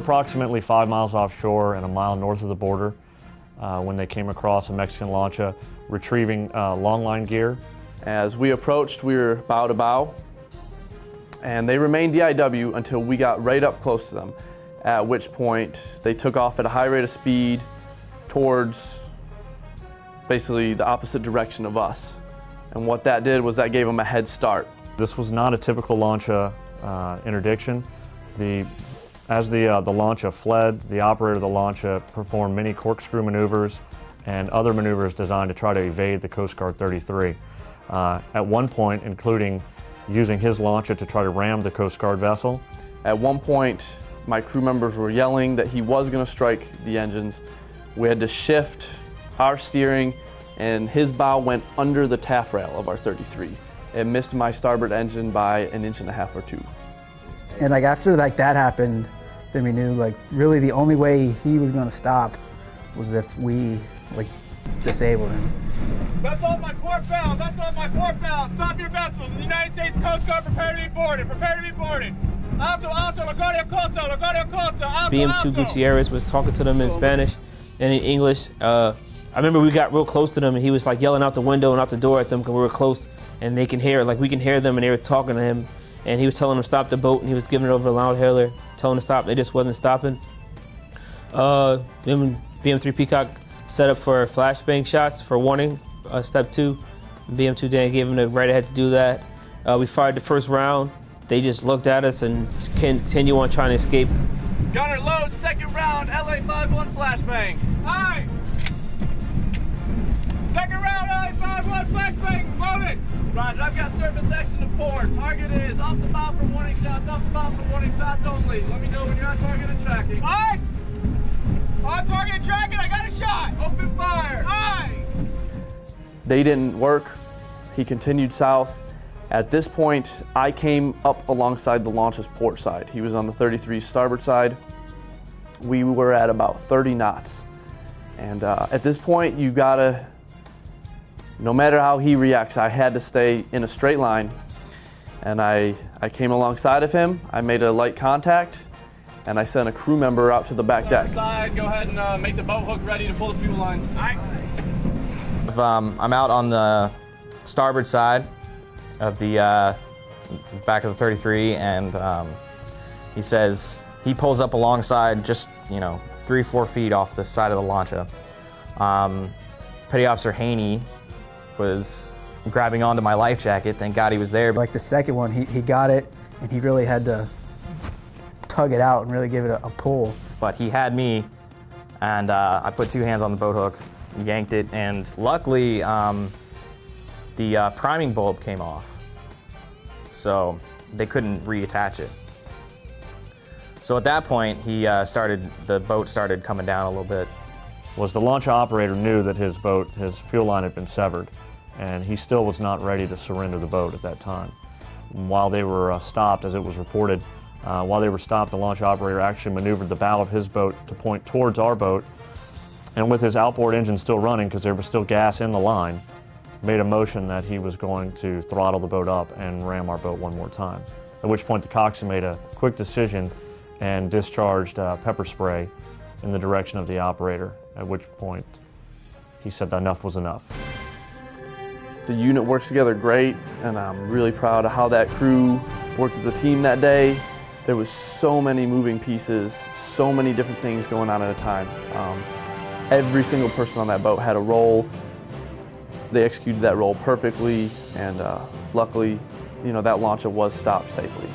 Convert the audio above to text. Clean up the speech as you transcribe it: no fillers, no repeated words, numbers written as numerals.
approximately 5 miles offshore and a mile north of the border when they came across a Mexican lancha retrieving longline gear. As we approached, we were bow to bow, and they remained DIW until we got right up close to them, at which point they took off at a high rate of speed towards basically the opposite direction of us. And what that did was that gave them a head start. This was not a typical lancha interdiction. As the lancha fled, the operator of the lancha performed many corkscrew maneuvers and other maneuvers designed to try to evade the Coast Guard 33. At one point, including using his lancha to try to ram the Coast Guard vessel. At one point, my crew members were yelling that he was going to strike the engines. We had to shift our steering, and his bow went under the taffrail of our 33. It missed my starboard engine by 1.5 inches or 2. And like after like that happened, then we knew like really the only way he was going to stop was if we like disabled him. Vessel on my port bow, vessel on my port bow, stop your vessels. The United States Coast Guard, prepare to be boarded, prepare to be boarded. Alto, alto, Laguardia Costa, Laguardia Costa, alto, BM2 alto. Gutierrez was talking to them in Spanish and in English. I remember we got real close to them and he was like yelling out the window and out the door at them because we were close and they can hear, like we can hear them and they were talking to him. And he was telling them to stop the boat and he was giving it over a loud hailer, telling them to stop, they just wasn't stopping. Then BM3 Peacock set up for flashbang shots for warning, step 2. BM2 didn't give him the right ahead to do that. We fired the first round. They just looked at us and continue on trying to escape. Gunner load, second round, LA-51 flashbang. Aye! Second round, LA-51 flashbang, loaded! Roger, I've got surface action to port. Target is off the bow for warning shots, off the bow for warning shots only. Let me know when you're on target and tracking. Aye! On target and tracking, I got a shot! Open fire! Aye! They didn't work. He continued south. At this point, I came up alongside the launch's port side. He was on the 33's starboard side. We were at about 30 knots. And at this point, you gotta, no matter how he reacts, I had to stay in a straight line. And I came alongside of him, I made a light contact, and I sent a crew member out to the back deck. Side, go ahead and make the boat hook ready to pull the fuel line. Aye. I'm out on the starboard side of the back of the 33, and he pulls up alongside just 3-4 feet off the side of the lancha. Petty Officer Haney was grabbing onto my life jacket. Thank God he was there. Like the second one, he got it and he really had to tug it out and really give it a pull. But he had me, and I put 2 hands on the boat hook, yanked it, and luckily the priming bulb came off, so they couldn't reattach it. So at that point, the boat started coming down a little bit. Was the launch operator knew that his fuel line had been severed, and he still was not ready to surrender the boat at that time. While they were stopped, as it was reported, while they were stopped, the launch operator actually maneuvered the bow of his boat to point towards our boat, and with his outboard engine still running, because there was still gas in the line, made a motion that he was going to throttle the boat up and ram our boat one more time. At which point the coxswain made a quick decision and discharged pepper spray in the direction of the operator, at which point he said that enough was enough. The unit works together great, and I'm really proud of how that crew worked as a team that day. There was so many moving pieces, so many different things going on at a time. Every single person on that boat had a role. They executed that role perfectly, and luckily, that lancha was stopped safely.